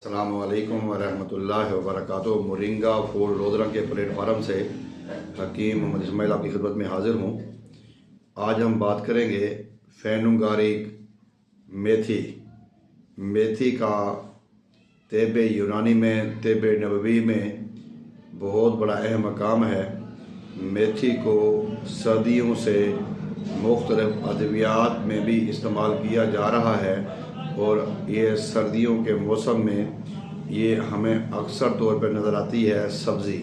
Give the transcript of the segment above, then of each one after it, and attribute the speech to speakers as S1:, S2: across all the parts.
S1: अस्सलामु अलैकुम वरहमतुल्लाहि वबरकातुहू। मोरिंगा फूड रोजरंग के प्लेटफार्म से हकीम मोहम्मद इस्माइल आपकी खिदमत में हाजिर हूँ। आज हम बात करेंगे फेनुगारिक मेथी का तिब यूनानी में, तिब नबवी में बहुत बड़ा अहम मकाम है। मेथी को सर्दियों से मुख्तलिफ अद्वियात में भी इस्तेमाल किया जा रहा है और ये सर्दियों के मौसम में ये हमें अक्सर तौर पर नज़र आती है। सब्ज़ी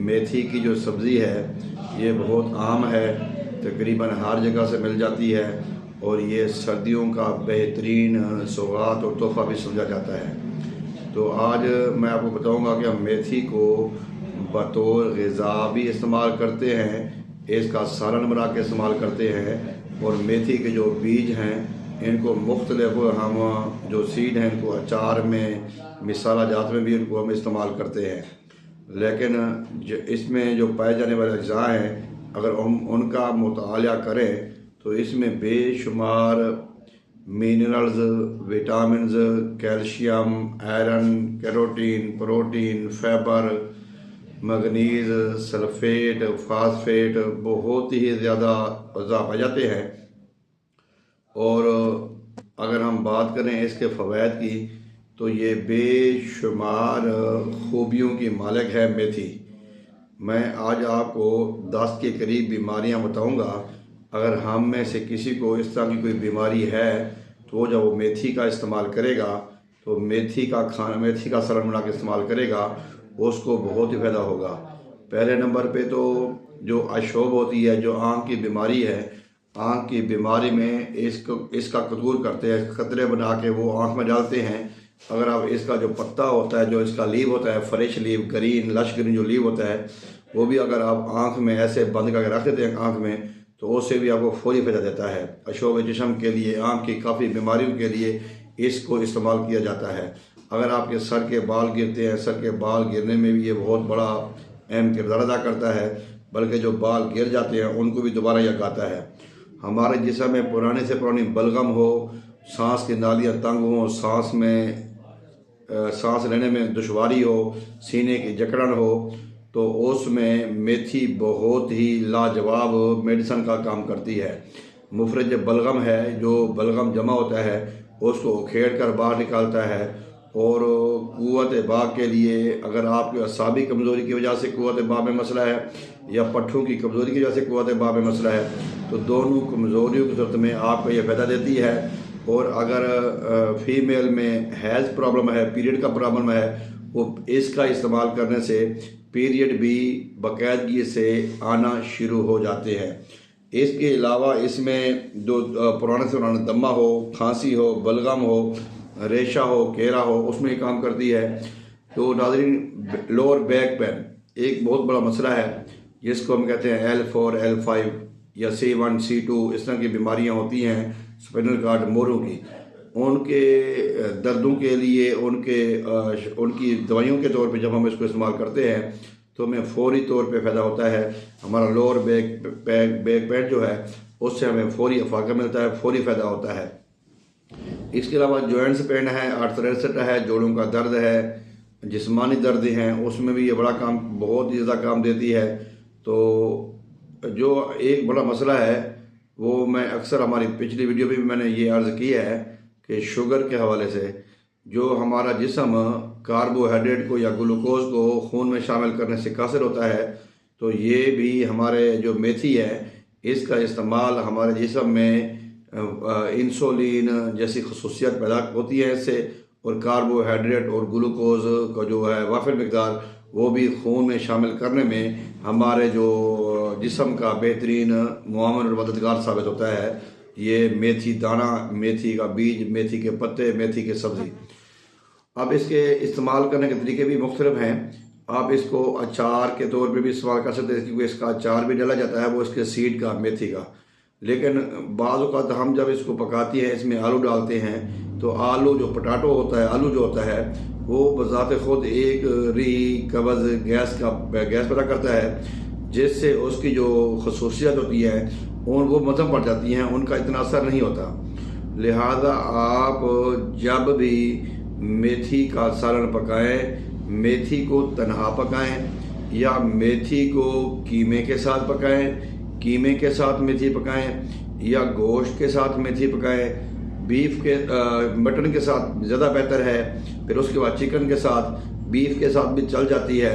S1: मेथी की जो सब्ज़ी है ये बहुत आम है, तकरीबन हर जगह से मिल जाती है और ये सर्दियों का बेहतरीन सौगात और तोहफ़ा भी समझा जाता है। तो आज मैं आपको बताऊंगा कि हम मेथी को बतौर ग़िज़ा भी इस्तेमाल करते हैं, इसका सालन बना के इस्तेमाल करते हैं और मेथी के जो बीज हैं इनको मुख्तलिफ हम जो सीड हैं इनको अचार में, मिसाला जात में भी इनको हम इस्तेमाल करते हैं। लेकिन इसमें जो पाए जाने वाले अज्जा हैं अगर हम उनका मुताला करें तो इसमें बेशुमार minerals, vitamins, calcium, iron, carotene, protein, fibre, manganese, sulphate, phosphate बहुत ही ज़्यादा अज्जा पाए जाते हैं। और अगर हम बात करें इसके फ़वाइद की तो ये बेशुमार खूबियों की मालिक है मेथी। मैं आज आपको 10 के करीब बीमारियां बताऊंगा। अगर हम में से किसी को इस तरह की कोई बीमारी है तो जब वो मेथी का इस्तेमाल करेगा तो मेथी का सलन बना के इस्तेमाल करेगा उसको बहुत ही फ़ायदा होगा। पहले नंबर पे तो जो अशोब होती है, जो आँख की बीमारी है, आँख की बीमारी में इसका कतूर करते हैं, कतरे बना के वो आँख में डालते हैं। अगर आप इसका जो पत्ता होता है, जो इसका लीव होता है, fresh leave, green lush green जो लीव होता है, वो भी अगर आप आँख में ऐसे बंद करके रख देते हैं आँख में तो उससे भी आपको फौरी फ़ायदा देता है। अशोब जिस्म के लिए, आँख की काफ़ी बीमारियों के लिए इसको इस्तेमाल किया जाता है। अगर आपके सर के बाल गिरते हैं, सर के बाल गिरने में भी ये बहुत बड़ा अहम किरदार अदा करता है, बल्कि जो बाल गिर जाते हैं उनको भी दोबारा जगाता है। हमारे जिस्म में पुराने से पुरानी बलगम हो, सांस की नालियाँ तंग हो, सांस लेने में दुश्वारी हो, सीने की जकड़न हो, तो उसमें मेथी बहुत ही लाजवाब मेडिसन का काम करती है। मुफरज बलगम है, जो बलगम जमा होता है उसको उखेड़ कर बाहर निकालता है। और क़ुव्वत बाग के लिए, अगर आपके असाबी कमज़ोरी की वजह से क़ुव्वत बाग में मसला है या पट्ठों की कमज़ोरी की वजह से क़ुव्वत बाग में मसला है, तो दोनों कमज़ोरियों की सूरत में आपको ये फ़ायदा देती है। और अगर फीमेल में हैज़ प्रॉब्लम है, पीरियड का प्रॉब्लम है, वो इसका इस्तेमाल करने से पीरियड भी बाकायदगी से आना शुरू हो जाते हैं। इसके अलावा इसमें जो पुराने से पुराना दमा हो, खांसी हो, बलगम हो, रेशा हो, केरा हो, उसमें काम करती है। तो नाज़रीन, लोअर बैक पेन एक बहुत बड़ा मसला है जिसको हम कहते हैं L4, L5 या C1, C2, इस तरह की बीमारियां होती हैं स्पाइनल कार्ड, मोरों की। उनके दर्दों के लिए उनकी दवाइयों के तौर पे जब हम इसको इस्तेमाल करते हैं तो हमें फौरी तौर पे फ़ायदा होता है। हमारा लोअर बैक पेन जो है उससे हमें फौरी अफाका मिलता है, फौरी फ़ायदा होता है। इसके अलावा जॉइंट्स पेन है, आर्थराइटिस है, जोड़ों का दर्द है, जिस्मानी दर्द हैं, उसमें भी ये बहुत ही ज़्यादा काम देती है। तो जो एक बड़ा मसला है वो मैं अक्सर हमारी पिछली वीडियो में भी मैंने ये अर्ज़ किया है कि शुगर के हवाले से जो हमारा जिस्म कार्बोहाइड्रेट को या ग्लूकोज को खून में शामिल करने से कासिर होता है, तो ये भी हमारे जो मेथी है इसका इस्तेमाल हमारे जिस्म में इंसुलिन जैसी खसूसियत पैदा होती है इससे, और कार्बोहाइड्रेट और ग्लूकोज का जो है वाफिर मकदार वो भी खून में शामिल करने में हमारे जो जिस्म का बेहतरीन मुआवन और मददगार साबित होता है ये मेथी दाना, मेथी का बीज, मेथी के पत्ते, मेथी की सब्ज़ी। अब इसके इस्तेमाल करने के तरीके भी मुख्तलिफ हैं। आप इसको अचार के तौर पे भी इस्तेमाल कर सकते हैं, क्योंकि इसका अचार भी डाला जाता है वो इसके सीड का, मेथी का। लेकिन बाज़ औक़ात हम जब इसको पकाती हैं इसमें आलू डालते हैं तो आलू जो पोटैटो होता है, आलू जो होता है वो बज़ाते ख़ुद एक री कब्ज़ गैस पैदा करता है, जिससे उसकी जो खसूसियत होती है वो मध्यम पड़ जाती हैं, उनका इतना असर नहीं होता। लिहाजा आप जब भी मेथी का सालन पकाएं, मेथी को तन्हा पकाएं या मेथी को कीमे के साथ पकाएं, कीमे के साथ मेथी पकाएं या गोश्त के साथ मेथी पकाएं, बीफ के मटन के साथ ज़्यादा बेहतर है, फिर उसके बाद चिकन के साथ, बीफ के साथ भी चल जाती है।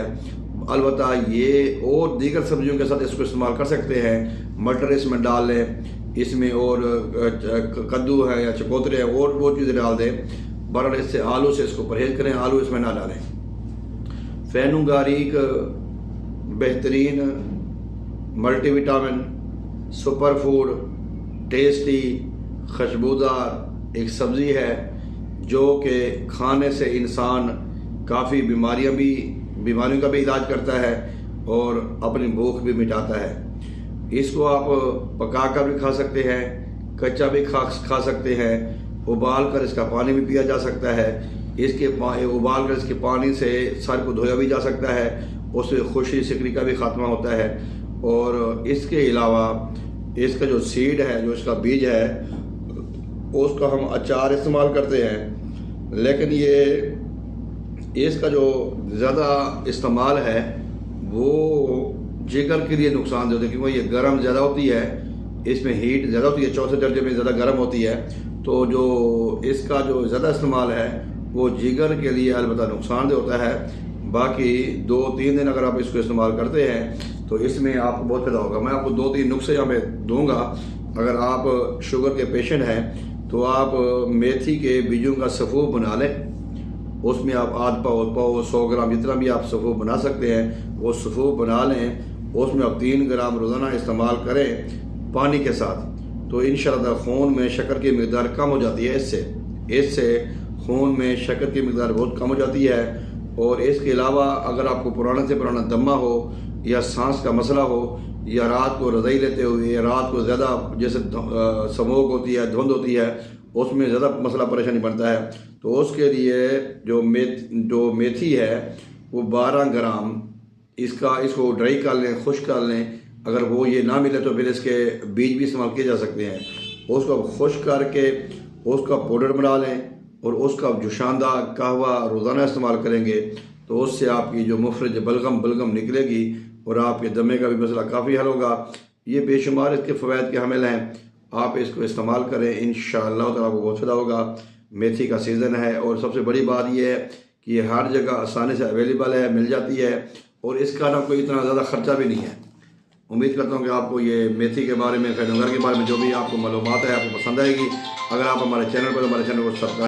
S1: अलबत्ता ये और दीगर सब्जियों के साथ इसको इस्तेमाल कर सकते हैं। मटर इसमें डाल लें, इसमें और कद्दू है या चकोतरे हैं और वो चीज़ें डाल दें। बहरहाल इससे आलू से इसको परहेज़ करें, आलू इसमें ना डालें। फेनुगारीक बेहतरीन मल्टीविटामिन सुपर फूड टेस्टी खुशबूदार एक सब्ज़ी है जो कि खाने से इंसान काफ़ी बीमारियों का भी इलाज करता है और अपनी भूख भी मिटाता है। इसको आप पका कर भी खा सकते हैं, कच्चा भी खा सकते हैं, उबाल कर इसका पानी भी पिया जा सकता है। उबाल कर इसके पानी से सर को धोया भी जा सकता है, उससे खुशी सिकरी का भी खात्मा होता है। और इसके अलावा इसका जो सीड है, जो इसका बीज है, उसका हम अचार इस्तेमाल करते हैं। लेकिन ये इसका जो ज़्यादा इस्तेमाल है वो जिगर के लिए नुकसान देते हैं, क्योंकि ये गर्म ज़्यादा होती है, इसमें हीट ज़्यादा होती है, चौथे दर्जे में ज़्यादा गर्म होती है। तो जो इसका जो ज़्यादा इस्तेमाल है वो जिगर के लिए अलबत्ता नुकसानदेह होता है। बाकी 2-3 दिन अगर आप इसको इस्तेमाल करते हैं तो इसमें आपको बहुत फ़ायदा होगा। मैं आपको 2-3 नुस्खे यहाँ पे दूँगा। अगर आप शुगर के पेशेंट हैं तो आप मेथी के बीजों का सफ़ूफ बना लें, उसमें आप आध पाव 100 ग्राम जितना भी आप सफ़ूफ बना सकते हैं वो सफ़ूफ बना लें। उसमें आप 3 ग्राम रोज़ाना इस्तेमाल करें पानी के साथ, तो इंशाअल्लाह खून में शक्कर की मकदार कम हो जाती है। इससे खून में शक्कर की मकदार बहुत कम हो जाती है। और इसके अलावा अगर आपको पुराने से पुराना दमा हो या सांस का मसला हो या रात को रज़ाई लेते हुए या रात को ज़्यादा जैसे स्मोक होती है, धुंध होती है, उसमें ज़्यादा मसला परेशानी बनता है, तो उसके लिए जो मेथी है वो 12 ग्राम इसको ड्राई कर लें, खुश्क कर लें। अगर वो ये ना मिले तो फिर इसके बीज भी इस्तेमाल किए जा सकते हैं। उसको खुश्क करके उसका पाउडर बना लें और उसका जुशांदा कहवा रोज़ाना इस्तेमाल करेंगे तो उससे आपकी जो मुफरज बलगम निकलेगी और आपके दमे का भी मसला काफ़ी हल होगा। ये बेशुमार इसके फ़वाइद के हामिल हैं। आप इसको इस्तेमाल करें, इंशाअल्लाह ताला आपको बहुत फ़ायदा होगा। मेथी का सीज़न है और सबसे बड़ी बात यह है कि ये हर जगह आसानी से अवेलेबल है, मिल जाती है और इसका ना कोई इतना ज़्यादा ख़र्चा भी नहीं है। उम्मीद करता हूँ कि आपको ये मेथी के बारे में, फेनुगर के बारे में जो भी आपको मालूमात है आपको पसंद आएगी। अगर आप हमारे चैनल को सब्सक्राइब